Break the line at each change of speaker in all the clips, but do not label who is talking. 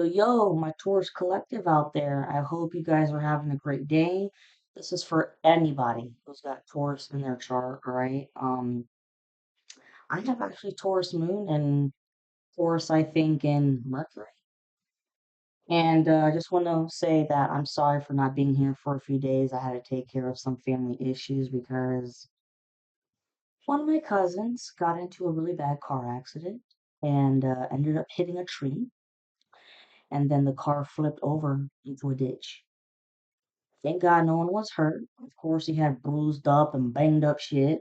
Yo, my Taurus collective out there. I hope you guys are having a great day. This is for anybody who's got Taurus in their chart, all right? I have actually Taurus moon and Taurus, I think, in Mercury. And I just want to say that I'm sorry for not being here for a few days. I had to take care of some family issues because one of my cousins got into a really bad car accident and ended up hitting a tree, and then the car flipped over into a ditch. Thank God no one was hurt. Of course, he had bruised up and banged up shit,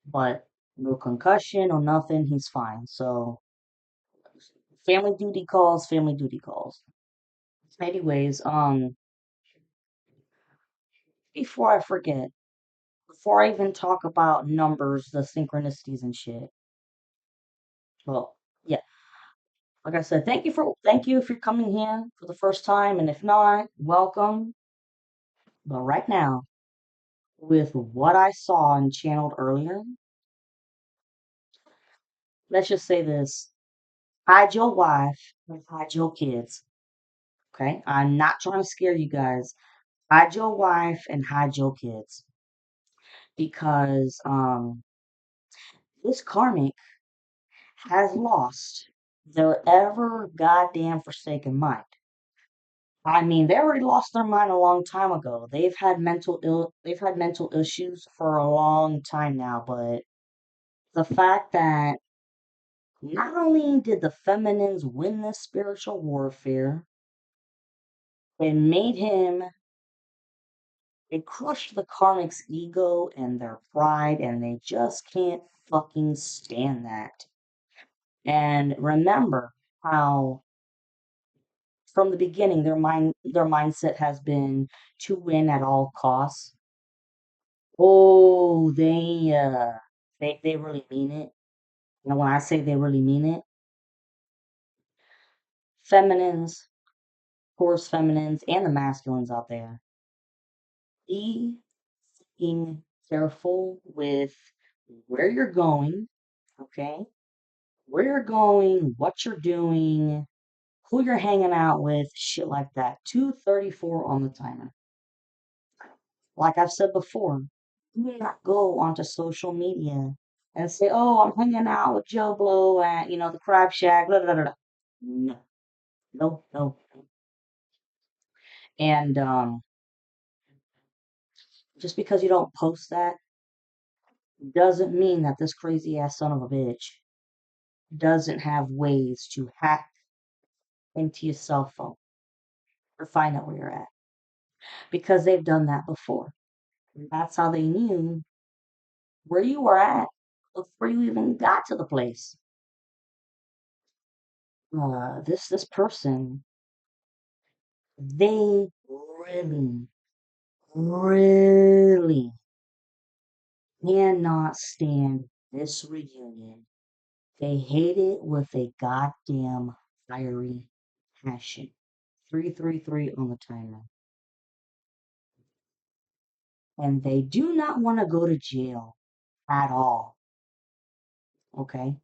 but no concussion or nothing. He's fine. So, family duty calls. Anyways, before I forget, before I even talk about numbers, the synchronicities and shit. Well, yeah, like I said, thank you if you're coming here for the first time, and if not, welcome. But right now, with what I saw and channeled earlier, let's just say this. Hide your wife and hide your kids. Okay? I'm not trying to scare you guys. Hide your wife and hide your kids. Because this karmic has lost their ever goddamn forsaken mind. I mean, they already lost their mind a long time ago. They've had mental issues for a long time now, but the fact that not only did the feminines win this spiritual warfare, it made him It crushed the karmic's ego and their pride, and they just can't fucking stand that. And remember how from the beginning their mindset has been to win at all costs. Oh, they really mean it. And when I say they really mean it, feminines, course feminines, and the masculines out there, be being careful with where you're going, okay? Where you're going, what you're doing, who you're hanging out with, shit like that. 2:34 on the timer. Like I've said before, do not go onto social media and say, "Oh, I'm hanging out with Joe Blow at the Crab Shack." Blah, blah, blah, blah. No, no, no. And just because you don't post that doesn't mean that this crazy ass son of a bitch doesn't have ways to hack into your cell phone or find out where you're at, because they've done that before. That's how they knew where you were at before you even got to the place. This person, they really, really cannot stand this reunion. They hate it with a goddamn fiery passion. 333 on the timer. And they do not want to go to jail at all. Okay?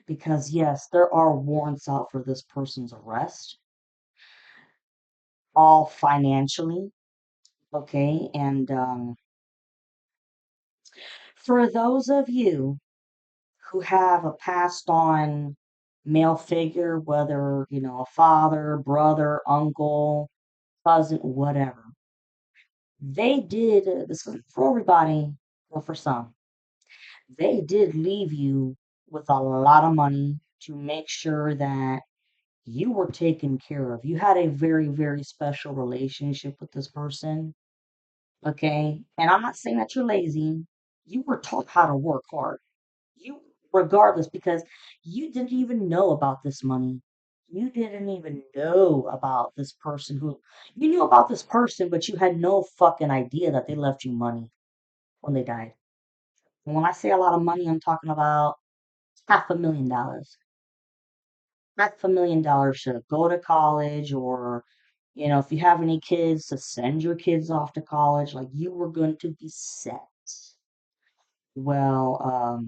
Because yes, there are warrants out for this person's arrest, all financially. Okay? And for those of you who have a passed on male figure, whether, a father, brother, uncle, cousin, whatever, they did, this isn't for everybody, but for some, they did leave you with a lot of money to make sure that you were taken care of. You had a very, very special relationship with this person. Okay. And I'm not saying that you're lazy. You were taught how to work hard. You, regardless, because you didn't even know about this money. You didn't even know about this person who you knew about this person, but you had no fucking idea that they left you money when they died. And when I say a lot of money, I'm talking about $500,000. $500,000 to go to college, or, if you have any kids, to send your kids off to college. Like, you were going to be set. Well,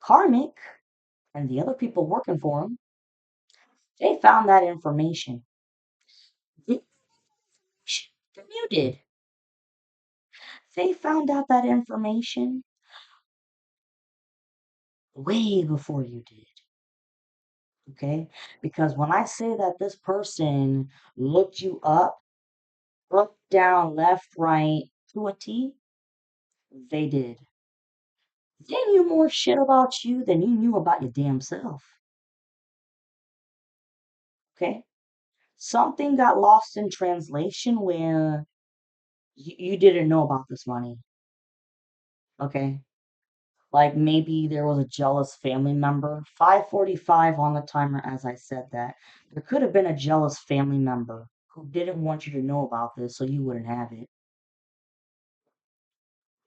Karmic and the other people working for him, They found that information. They- Than you did. They found out that information way before you did. Okay? Because when I say that this person looked you up, down, left, right, to a T, they did. They knew more shit about you than you knew about your damn self. Okay? Something got lost in translation where you didn't know about this money. Okay? Like maybe there was a jealous family member. 5:45 on the timer as I said that. There could have been a jealous family member who didn't want you to know about this so you wouldn't have it.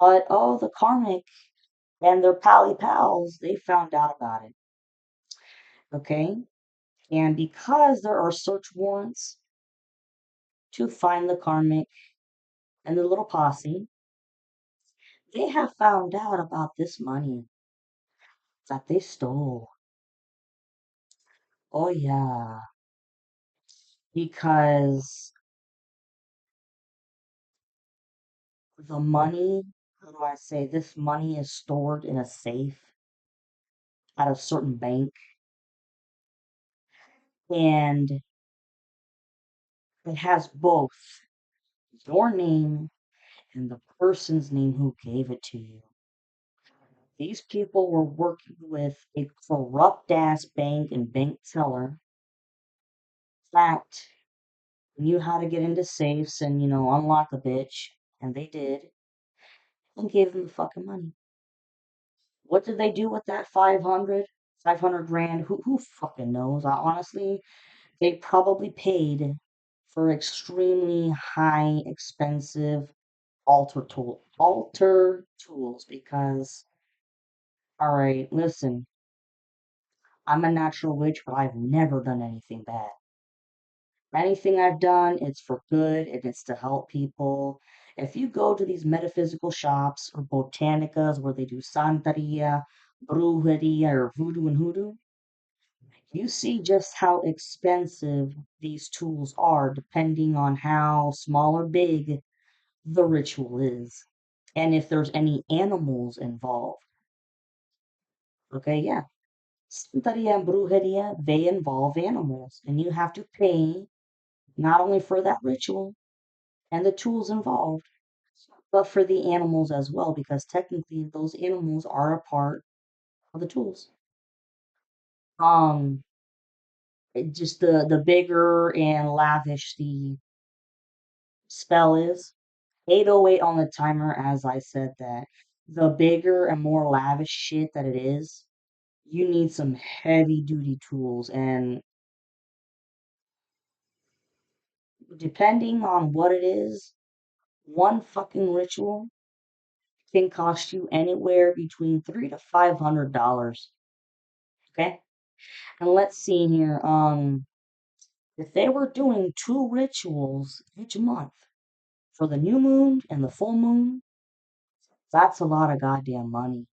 But oh, the karmic and their pally pals, they found out about it. Okay? And because there are search warrants to find the karmic and the little posse, they have found out about this money that they stole. Oh yeah, because the money, how do I say, this money is stored in a safe at a certain bank, and it has both your name and the person's name who gave it to you. These people were working with a corrupt ass bank and bank teller that knew how to get into safes and, unlock a bitch, and they did, and gave them the fucking money. What did they do with that 500 grand? Who fucking knows? Honestly, they probably paid for extremely high, expensive alter tools because, all right, listen, I'm a natural witch, but I've never done anything bad. Anything I've done, it's for good and it's to help people. If you go to these metaphysical shops or botanicas where they do santeria, brujeria, or voodoo and hoodoo, you see just how expensive these tools are depending on how small or big the ritual is. And if there's any animals involved. Okay, yeah. Santeria and brujeria, they involve animals. And you have to pay not only for that ritual and the tools involved, but for the animals as well, because technically those animals are a part of the tools. Um, just the bigger and lavish the spell is, 808 on the timer, as I said that. The bigger and more lavish shit that it is, you need some heavy duty tools, and depending on what it is, one fucking ritual can cost you anywhere between $300 to $500. Okay? And let's see here. If they were doing 2 rituals each month for the new moon and the full moon, that's a lot of goddamn money.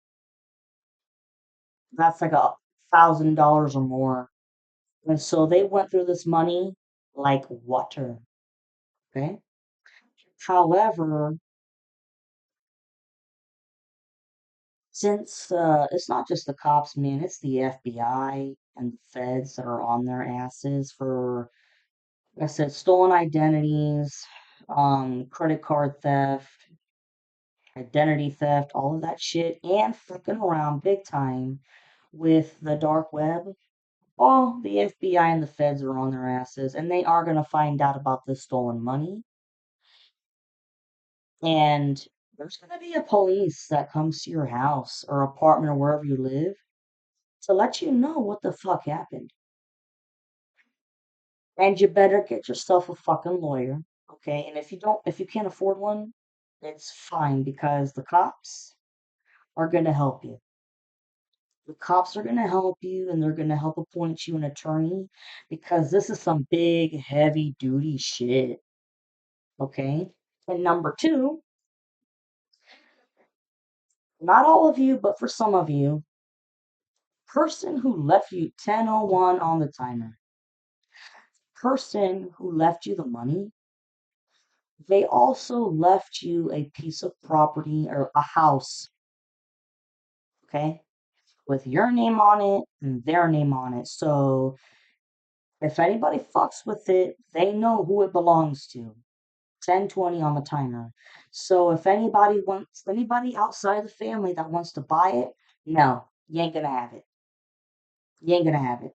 That's like $1,000 or more. And so they went through this money like water. Okay. However, since it's not just the cops, man, it's the FBI and the feds that are on their asses for, like I said, stolen identities, credit card theft, identity theft, all of that shit, and fucking around big time with the dark web. All the FBI and the feds are on their asses, and they are going to find out about this stolen money. And there's going to be a police that comes to your house or apartment or wherever you live to let you know what the fuck happened. And you better get yourself a fucking lawyer, okay? And if you can't afford one, it's fine because the cops are going to help you. The cops are going to help you and they're going to help appoint you an attorney because this is some big, heavy duty shit. Okay? And number two, not all of you, but for some of you, person who left you 10:01 on the timer. person who left you the money, they also left you a piece of property or a house, okay, with your name on it and their name on it. So if anybody fucks with it, they know who it belongs to. 10/20 on the timer. So if anybody outside the family that wants to buy it, no, you ain't gonna have it. You ain't gonna have it.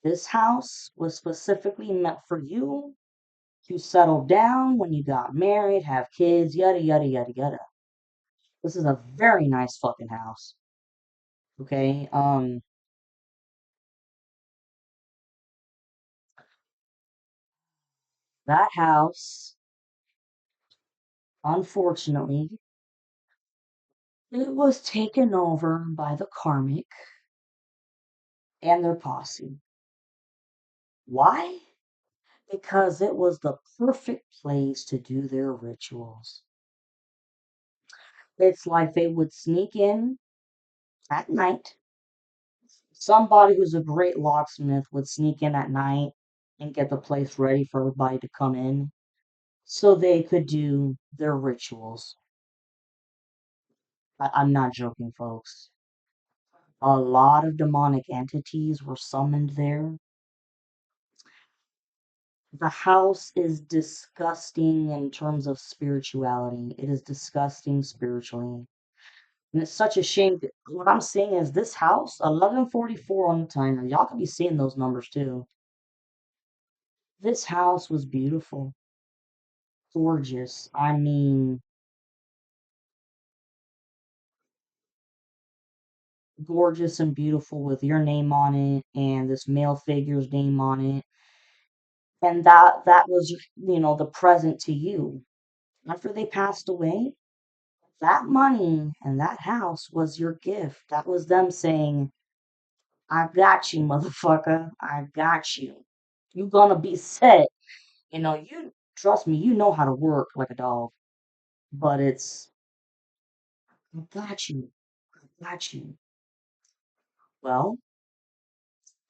This house was specifically meant for you to settle down when you got married, have kids, yada yada yada yada. This is a very nice fucking house. Okay? That house, unfortunately, it was taken over by the karmic and their posse. Why? Because it was the perfect place to do their rituals. It's like they would sneak in at night. Somebody who's a great locksmith would sneak in at night and get the place ready for everybody to come in so they could do their rituals. I'm not joking, folks. A lot of demonic entities were summoned there. The house is disgusting in terms of spirituality. It is disgusting spiritually. And it's such a shame. What I'm saying is this house, 1144 on the timer. Y'all could be seeing those numbers too. This house was beautiful, gorgeous. I mean, gorgeous and beautiful with your name on it and this male figure's name on it. And that was, the present to you. After they passed away, that money and that house was your gift. That was them saying, I got you, motherfucker. I got you. You gonna be set. You trust me, you know how to work like a dog. But it's I got you. I got you. Well,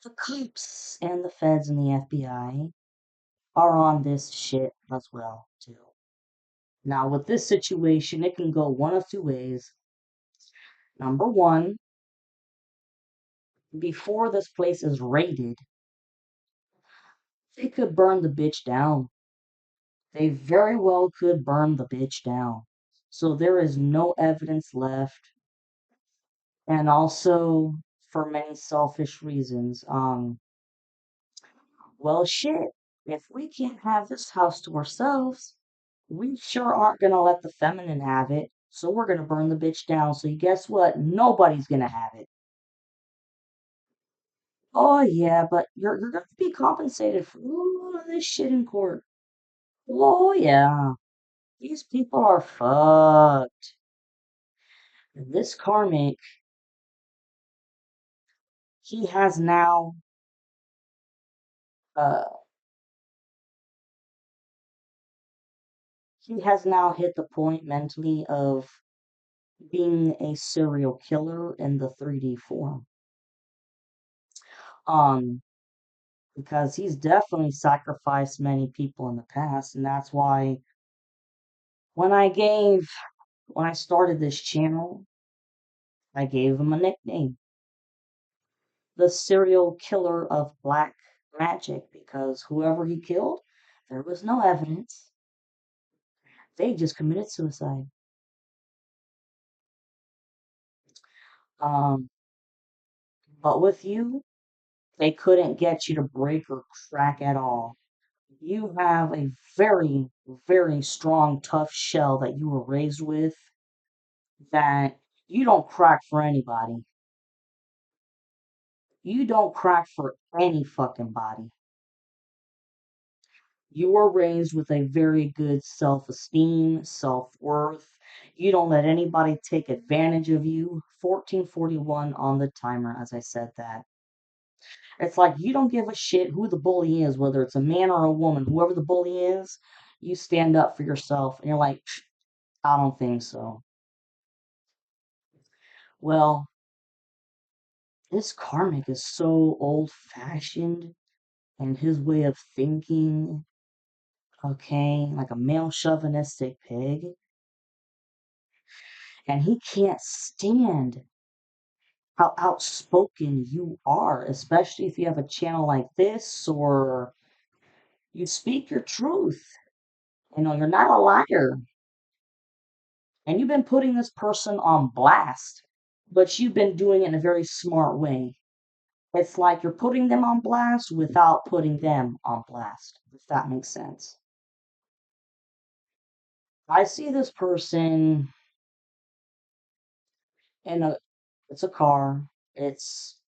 the cops and the feds and the FBI are on this shit as well, too. Now, with this situation, it can go one of two ways. Number one, before this place is raided, they could burn the bitch down. They very well could burn the bitch down. So there is no evidence left. And also, for many selfish reasons, well, shit, if we can't have this house to ourselves, we sure aren't gonna let the feminine have it. So we're gonna burn the bitch down. So you guess what? Nobody's gonna have it. Oh yeah, but you're gonna be compensated for all of this shit in court. Oh yeah, these people are fucked. And this karmic, he has now, uh, he has now hit the point mentally of being a serial killer in the 3D form. Um, because he's definitely sacrificed many people in the past, and that's why when when I started this channel, I gave him a nickname, the serial killer of black magic, because whoever he killed, there was no evidence. They just committed suicide. Um, but with you, they couldn't get you to break or crack at all. You have a very, very strong, tough shell that you were raised with that you don't crack for anybody. You don't crack for any fucking body. You were raised with a very good self esteem, self worth. You don't let anybody take advantage of you. 1441 on the timer, as I said that. It's like you don't give a shit who the bully is, whether it's a man or a woman, whoever the bully is, you stand up for yourself. And you're like, I don't think so. Well, this karmic is so old fashioned. and his way of thinking, okay, like a male chauvinistic pig, and he can't stand how outspoken you are, especially if you have a channel like this or you speak your truth. You know, you're not a liar. And you've been putting this person on blast, but you've been doing it in a very smart way. It's like you're putting them on blast without putting them on blast, if that makes sense. I see this person in a it's a car. It's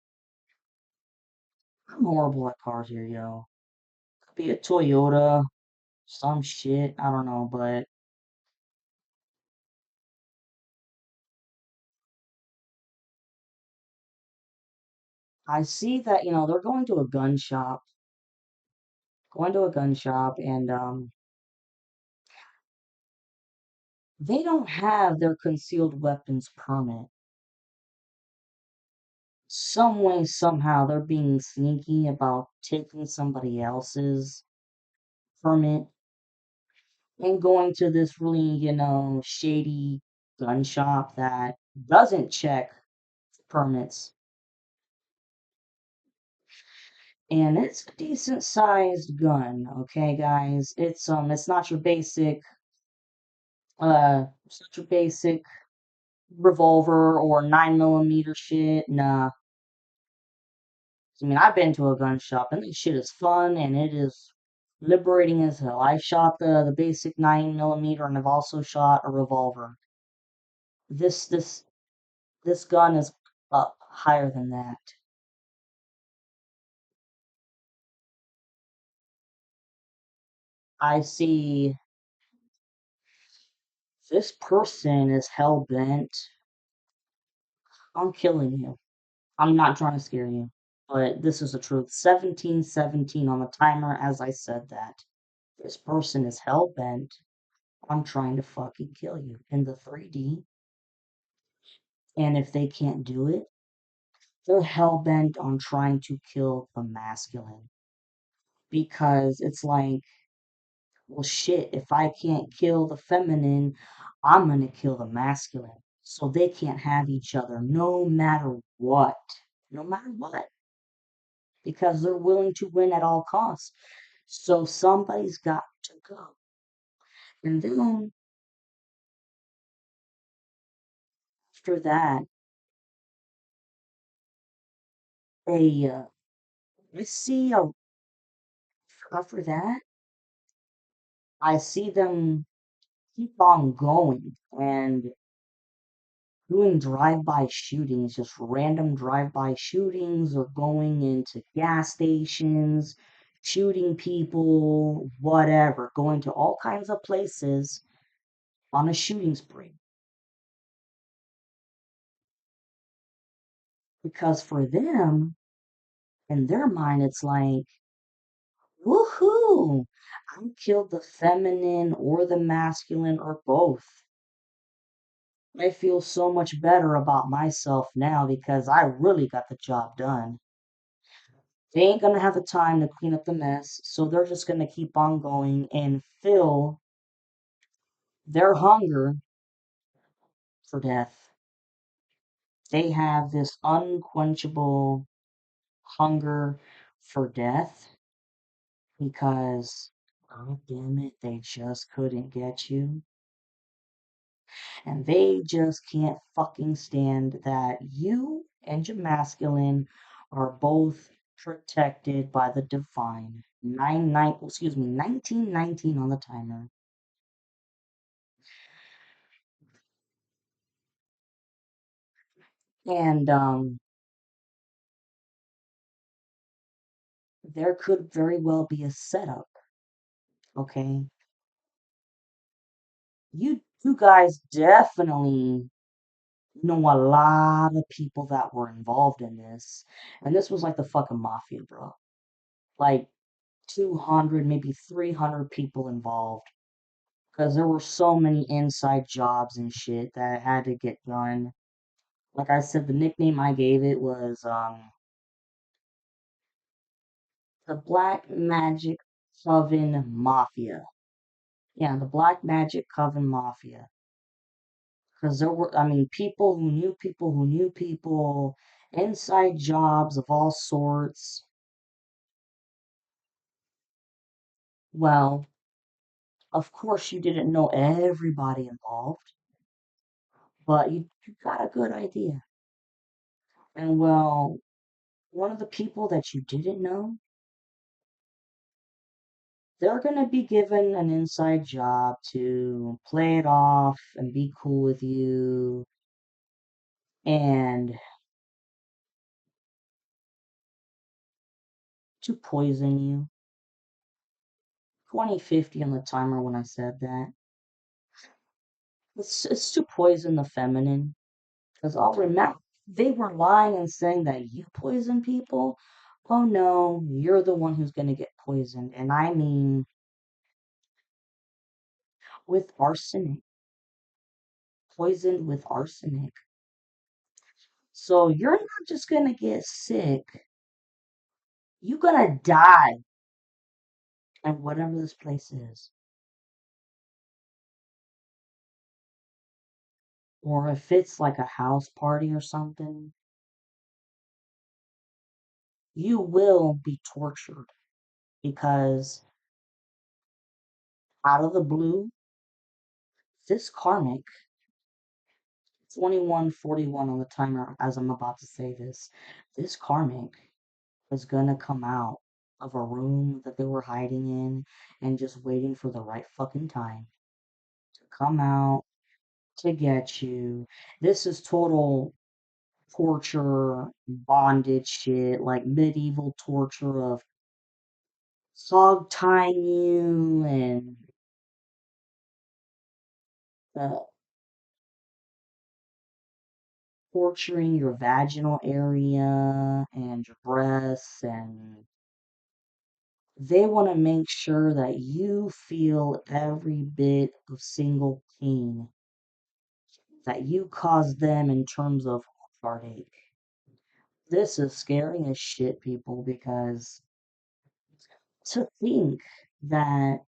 I'm horrible at cars here, yo. Could be a Toyota, some shit, I don't know, but I see that, they're going to a gun shop, and they don't have their concealed weapons permit. Some way, somehow, they're being sneaky about taking somebody else's permit and going to this really, shady gun shop that doesn't check permits. And it's a decent sized gun, okay, guys? It's not your basic revolver or 9mm shit. Nah. I mean, I've been to a gun shop and this shit is fun and it is liberating as hell. I shot the basic 9mm and I've also shot a revolver. This this this gun is up higher than that. I see this person is hell bent on killing you. I'm not trying to scare you, but this is the truth. 1717 on the timer as I said that. This person is hell bent on trying to fucking kill you in the 3D. And if they can't do it, they're hell bent on trying to kill the masculine. Because it's like, well, shit, if I can't kill the feminine, I'm gonna kill the masculine. So they can't have each other no matter what. No matter what. Because they're willing to win at all costs. So somebody's got to go. And then after that, they, I see a, after that, I see them keep on going and doing drive-by shootings, just random drive-by shootings or going into gas stations, shooting people, whatever, going to all kinds of places on a shooting spree. Because for them, in their mind, it's like, woohoo! I killed the feminine or the masculine or both. I feel so much better about myself now because I really got the job done. They ain't gonna have the time to clean up the mess, so they're just gonna keep on going and fill their hunger for death. They have this unquenchable hunger for death because, oh damn it, they just couldn't get you. And they just can't fucking stand that you and your masculine are both protected by the divine. 1919 on the timer. And there could very well be a setup, okay? You guys definitely know a lot of people that were involved in this. And this was like the fucking mafia, bro. Like 200, maybe 300 people involved. Because there were so many inside jobs and shit that had to get done. Like I said, the nickname I gave it was The Black Magic Coven Mafia. Yeah, the Black Magic Coven Mafia. Because there were, I mean, people who knew people who knew people, inside jobs of all sorts. Well, of course, you didn't know everybody involved, but you got a good idea. And well, one of the people that you didn't know, they're going to be given an inside job to play it off and be cool with you and to poison you. 2050 on the timer when I said that. It's to poison the feminine. Because I'll remember, they were lying and saying that you poison people. Oh no, you're the one who's going to get poisoned. And I mean with arsenic. Poisoned with arsenic. So you're not just going to get sick. You're going to die at whatever this place is. Or if it's like a house party or something, you will be tortured because out of the blue, this karmic, 2141 on the timer as I'm about to say this karmic is gonna come out of a room that they were hiding in and just waiting for the right fucking time to come out to get you. This is total torture, bondage shit, like medieval torture of hog tying you and uh, torturing your vaginal area and your breasts, and they want to make sure that you feel every bit of single pain that you cause them in terms of heartache. This is scary as shit, people, because to think that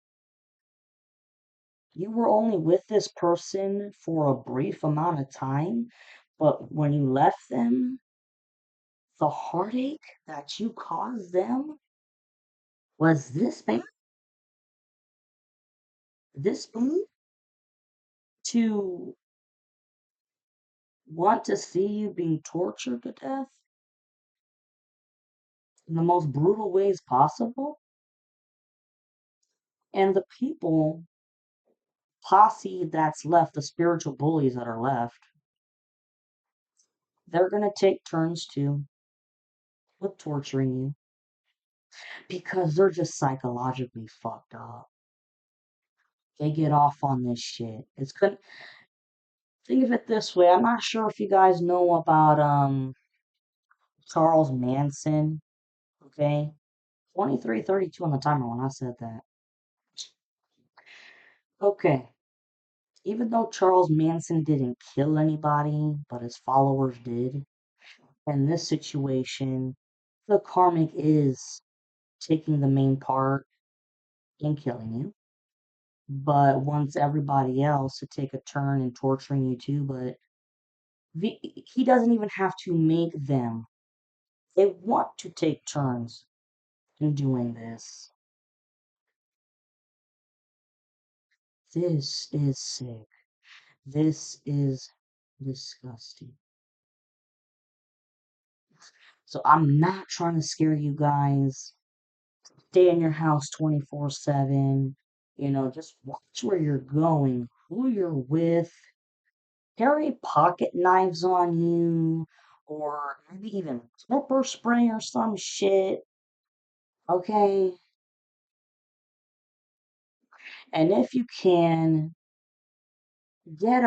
you were only with this person for a brief amount of time, but when you left them, the heartache that you caused them was this bad, this bad, to want to see you being tortured to death in the most brutal ways possible. And the people, posse that's left, the spiritual bullies that are left, they're going to take turns too with torturing you because they're just psychologically fucked up. They get off on this shit. It's good. Think of it this way. I'm not sure if you guys know about Charles Manson. Okay, 23:32 on the timer when I said that. Okay, even though Charles Manson didn't kill anybody, but his followers did, in this situation, the karmic is taking the main part in killing you, but wants everybody else to take a turn in torturing you too. But he doesn't even have to make them. They want to take turns in doing this. This is sick. This is disgusting. So I'm not trying to scare you guys. Stay in your house 24/7. Just watch where you're going, who you're with. Carry pocket knives on you, or maybe even pepper spray or some shit. Okay? And if you can, get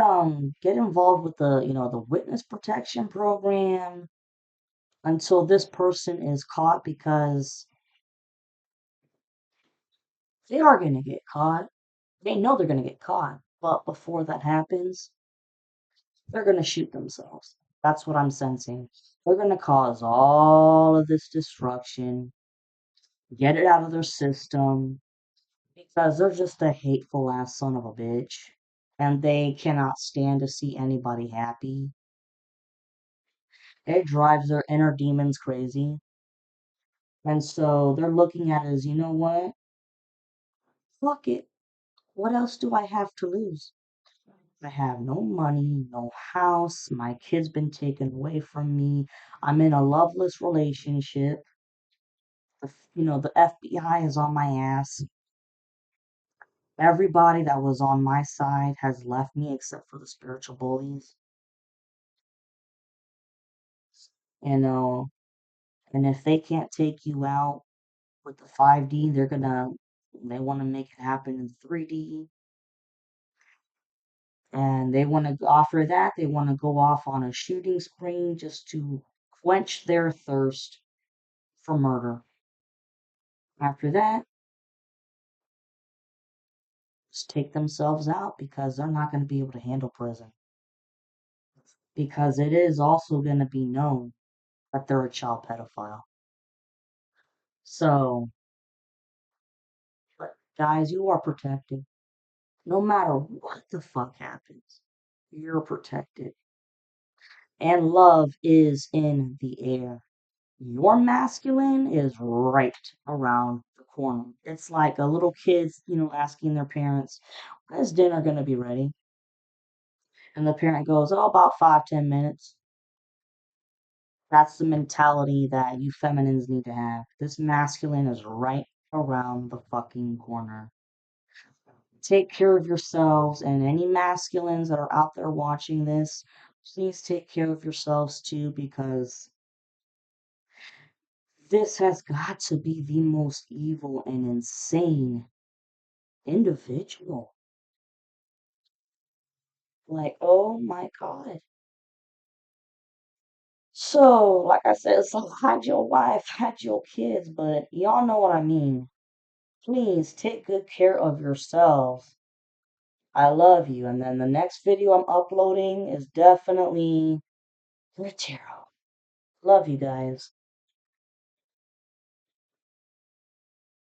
involved with the witness protection program until this person is caught, because they are going to get caught. They know they're going to get caught. But before that happens, they're going to shoot themselves. That's what I'm sensing. They're going to cause all of this destruction. Get it out of their system because they're just a hateful ass son of a bitch. And they cannot stand to see anybody happy. It drives their inner demons crazy. And so they're looking at it as, you know what? Fuck it. What else do I have to lose? I have no money, no house. My kid's been taken away from me. I'm in a loveless relationship. The FBI is on my ass. Everybody that was on my side has left me except for the spiritual bullies. You know, and if they can't take you out with the 5D, they want to make it happen in 3D. And they want to offer that. They want to go off on a shooting spree just to quench their thirst for murder. After that, just take themselves out because they're not going to be able to handle prison. Because it is also going to be known that they're a child pedophile. So, but guys, you are protected. No matter what the fuck happens, you're protected. And love is in the air. Your masculine is right around the corner. It's like a little kid's, asking their parents, when is dinner going to be ready? And the parent goes, oh, about 5, 10 minutes. That's the mentality that you feminines need to have. This masculine is right around the fucking corner. Take care of yourselves, and any masculines that are out there watching this, please take care of yourselves too, because this has got to be the most evil and insane individual. Like, oh my God. So, like I said, so hide your wife, hide your kids, but y'all know what I mean. Please take good care of yourselves. I love you. And then the next video I'm uploading is definitely your tarot. Love you guys.